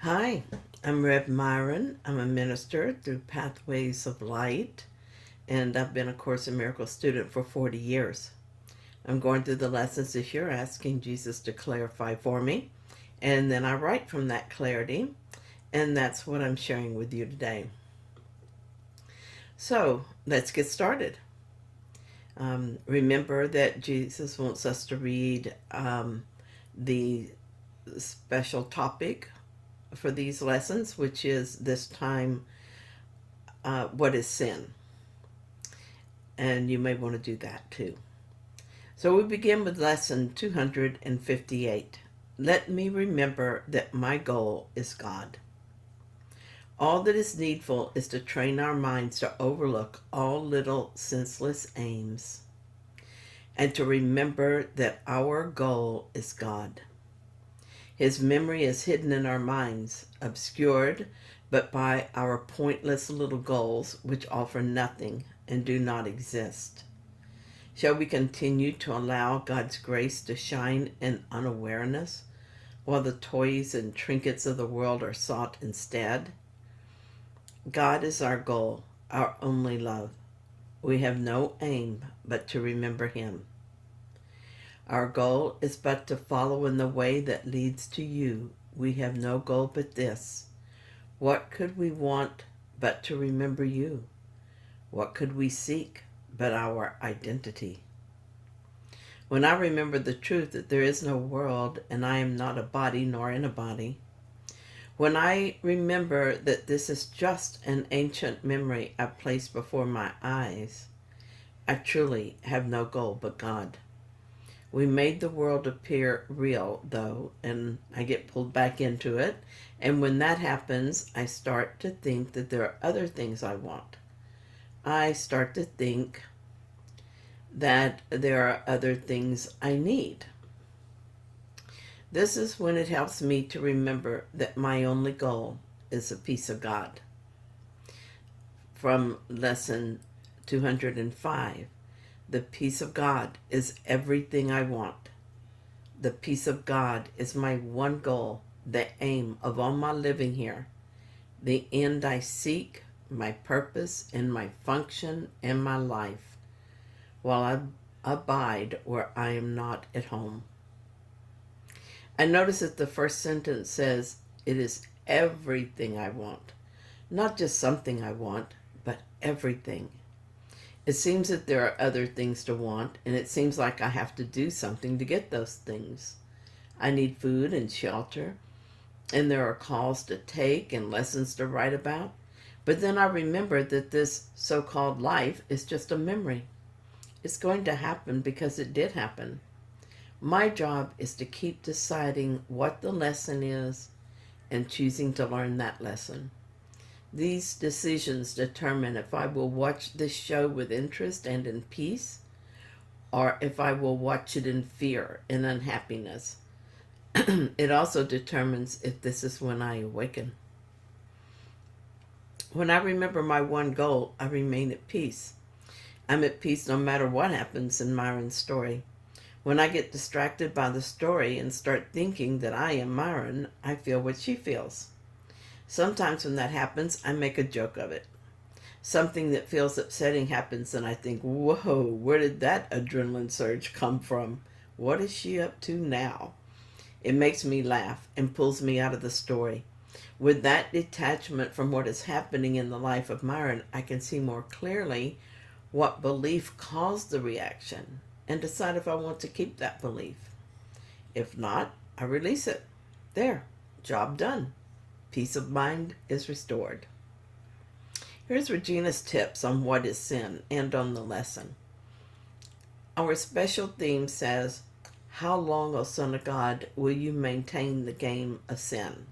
Hi, I'm Rev Myron. I'm a minister through Pathways of Light, and I've been a Course in Miracles student for 40 years. I'm going through the lessons this year, asking Jesus to clarify for me, and then I write from that clarity, and that's what I'm sharing with you today. So, let's get started. Remember that Jesus wants us to read the special topic for these lessons, which is this time, what is sin? And you may want to do that too. So we begin with lesson 258. Let me remember that my goal is God. All that is needful is to train our minds to overlook all little senseless aims and to remember that our goal is God. His memory is hidden in our minds, obscured but by our pointless little goals which offer nothing and do not exist. Shall we continue to allow God's grace to shine in unawareness while the toys and trinkets of the world are sought instead? God is our goal, our only love. We have no aim but to remember Him. Our goal is but to follow in the way that leads to you. We have no goal but this. What could we want but to remember you? What could we seek but our identity? When I remember the truth that there is no world and I am not a body nor in a body, when I remember that this is just an ancient memory I placed before my eyes, I truly have no goal but God. We made the world appear real, though, and I get pulled back into it. And when that happens, I start to think that there are other things I want. I start to think that there are other things I need. This is when it helps me to remember that my only goal is the peace of God. From lesson 205. The peace of God is everything I want. The peace of God is my one goal, the aim of all my living here, the end I seek, my purpose and my function in my life, while I abide where I am not at home. I notice that the first sentence says, it is everything I want. Not just something I want, but everything. It seems that there are other things to want, and it seems like I have to do something to get those things. I need food and shelter, and there are calls to take and lessons to write about. But then I remember that this so-called life is just a memory. It's going to happen because it did happen. My job is to keep deciding what the lesson is and choosing to learn that lesson. These decisions determine if I will watch this show with interest and in peace, or if I will watch it in fear and unhappiness. It also determines if this is when I awaken. When I remember my one goal, I remain at peace. I'm at peace no matter what happens in Myron's story. When I get distracted by the story and start thinking that I am Myron, I feel what she feels. Sometimes when that happens, I make a joke of it. Something that feels upsetting happens and I think, whoa, where did that adrenaline surge come from? What is she up to now? It makes me laugh and pulls me out of the story. With that detachment from what is happening in the life of Myron, I can see more clearly what belief caused the reaction and decide if I want to keep that belief. If not, I release it. There, job done. Peace of mind is restored. Here's Regina's tips on what is sin and on the lesson. Our special theme says, how long, O Son of God, will you maintain the game of sin?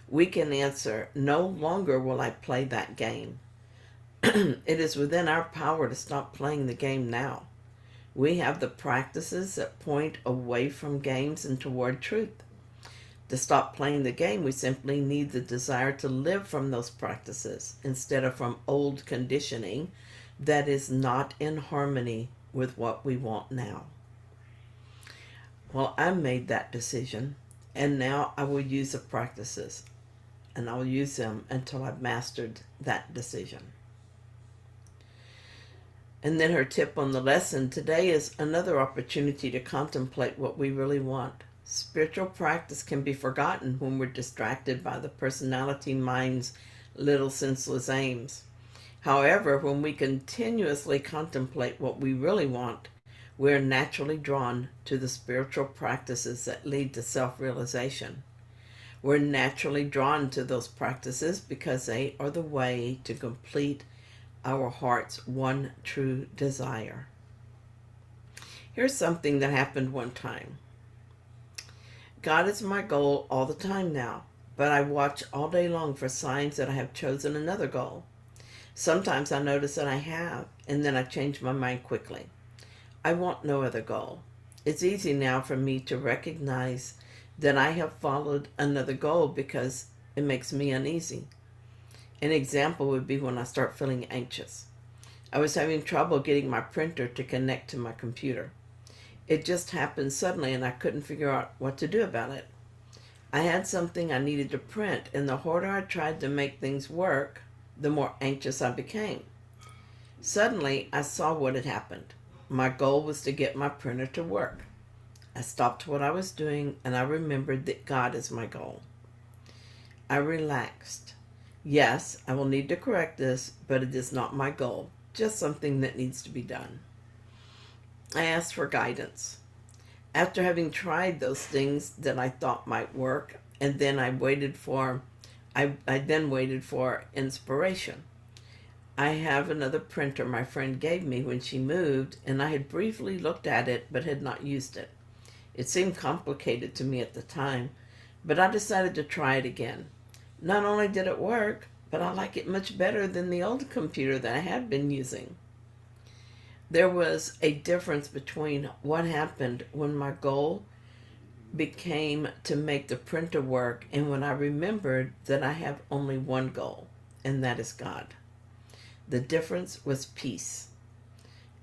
We can answer, no longer will I play that game. It is within our power to stop playing the game now. We have the practices that point away from games and toward truth. To stop playing the game, we simply need the desire to live from those practices instead of from old conditioning that is not in harmony with what we want now. Well, I made that decision, and now I will use the practices. and I'll use them until I've mastered that decision. And then her tip on the lesson today is another opportunity to contemplate what we really want. Spiritual practice can be forgotten when we're distracted by the personality mind's little senseless aims. However, when we continuously contemplate what we really want, we're naturally drawn to the spiritual practices that lead to self-realization. We're naturally drawn to those practices because they are the way to complete our heart's one true desire. Here's something that happened one time. God is my goal all the time now, but I watch all day long for signs that I have chosen another goal. Sometimes I notice that I have, and then I change my mind quickly. I want no other goal. It's easy now for me to recognize that I have followed another goal because it makes me uneasy. An example would be when I start feeling anxious. I was having trouble getting my printer to connect to my computer. It just happened suddenly and I couldn't figure out what to do about it. I had something I needed to print, and the harder I tried to make things work, the more anxious I became. Suddenly, I saw what had happened. My goal was to get my printer to work. I stopped what I was doing and I remembered that God is my goal. I relaxed. Yes, I will need to correct this, but it is not my goal, just something that needs to be done. I asked for guidance. After having tried those things that I thought might work, and then I then waited for inspiration. I have another printer my friend gave me when she moved, and I had briefly looked at it but had not used it. It seemed complicated to me at the time, but I decided to try it again. Not only did it work, but I like it much better than the old computer that I had been using. There was a difference between what happened when my goal became to make the printer work and when I remembered that I have only one goal, and that is God. The difference was peace.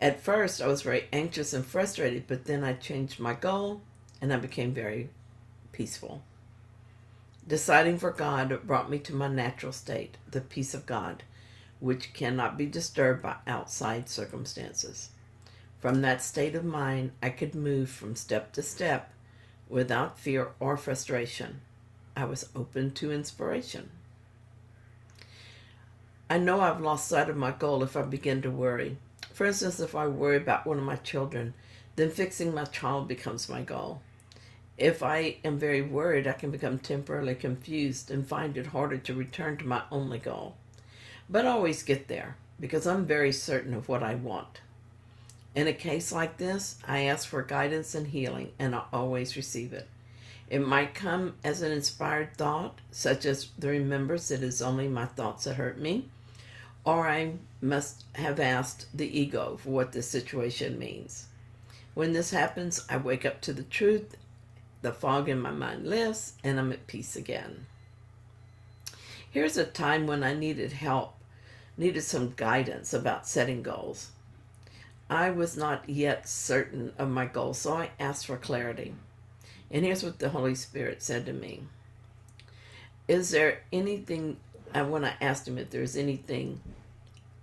At first, I was very anxious and frustrated, but then I changed my goal and I became very peaceful. Deciding for God brought me to my natural state, the peace of God, which cannot be disturbed by outside circumstances. From that state of mind, I could move from step to step without fear or frustration. I was open to inspiration. I know I've lost sight of my goal if I begin to worry. For instance, if I worry about one of my children, then fixing my child becomes my goal. If I am very worried, I can become temporarily confused and find it harder to return to my only goal. But I always get there because I'm very certain of what I want. In a case like this, I ask for guidance and healing, and I always receive it. It might come as an inspired thought, such as the remembrance that it is only my thoughts that hurt me, or I must have asked the ego for what this situation means. When this happens, I wake up to the truth, the fog in my mind lifts, and I'm at peace again. Here's a time when I needed help, needed some guidance about setting goals. I was not yet certain of my goal, so I asked for clarity. And here's what the Holy Spirit said to me. Is there anything, when I asked him if there's anything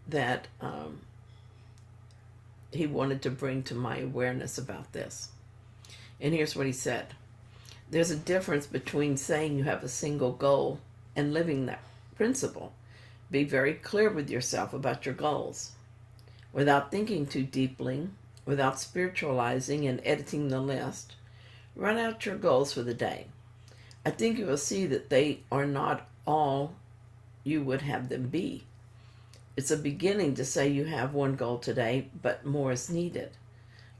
that he wanted to bring to my awareness about this. And here's what he said. There's a difference between saying you have a single goal and living that principle. Be very clear with yourself about your goals. Without thinking too deeply, without spiritualizing and editing the list, run out your goals for the day. I think you will see that they are not all you would have them be. It's a beginning to say you have one goal today, but more is needed.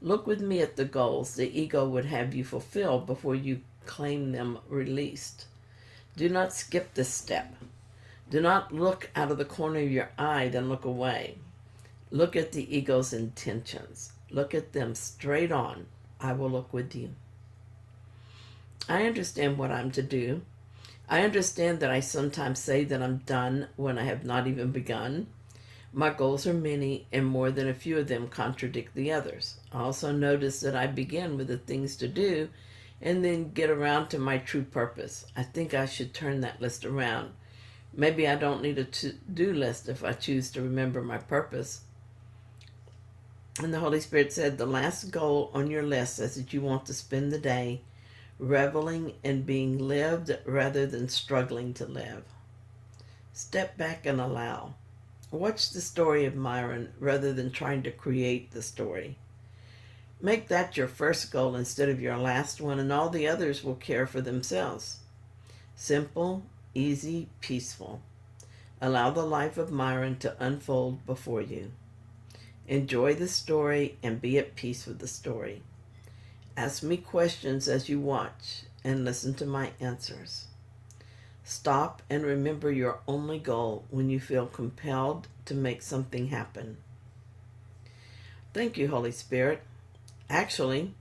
Look with me at the goals the ego would have you fulfill before you claim them released. Do not skip this step. Do not look out of the corner of your eye, then look away. Look at the ego's intentions. Look at them straight on. I will look with you. I understand what I'm to do. I understand that I sometimes say that I'm done when I have not even begun. My goals are many, and more than a few of them contradict the others. I also notice that I begin with the things to do and then get around to my true purpose. I think I should turn that list around. Maybe I don't need a to-do list if I choose to remember my purpose. And the Holy Spirit said the last goal on your list says that you want to spend the day reveling in being lived rather than struggling to live. Step back and allow. Watch the story of Myron rather than trying to create the story. Make that your first goal instead of your last one, and all the others will care for themselves. Simple, easy, peaceful. Allow the life of Myron to unfold before you. Enjoy the story and be at peace with the story. Ask me questions as you watch and listen to my answers. Stop and remember your only goal when you feel compelled to make something happen. Thank you, Holy Spirit. Actually,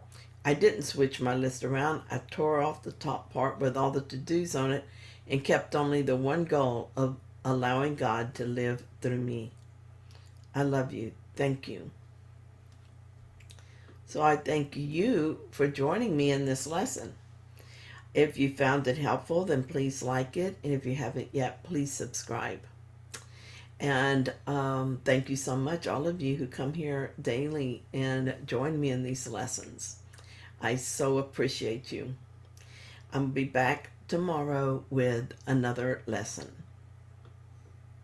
I didn't switch my list around. I tore off the top part with all the to-dos on it and kept only the one goal of allowing God to live through me. I love you. Thank you. So I thank you for joining me in this lesson. If you found it helpful, then please like it. And if you haven't yet, please subscribe. And thank you so much, all of you who come here daily and join me in these lessons. I so appreciate you. I'm going to be back tomorrow with another lesson.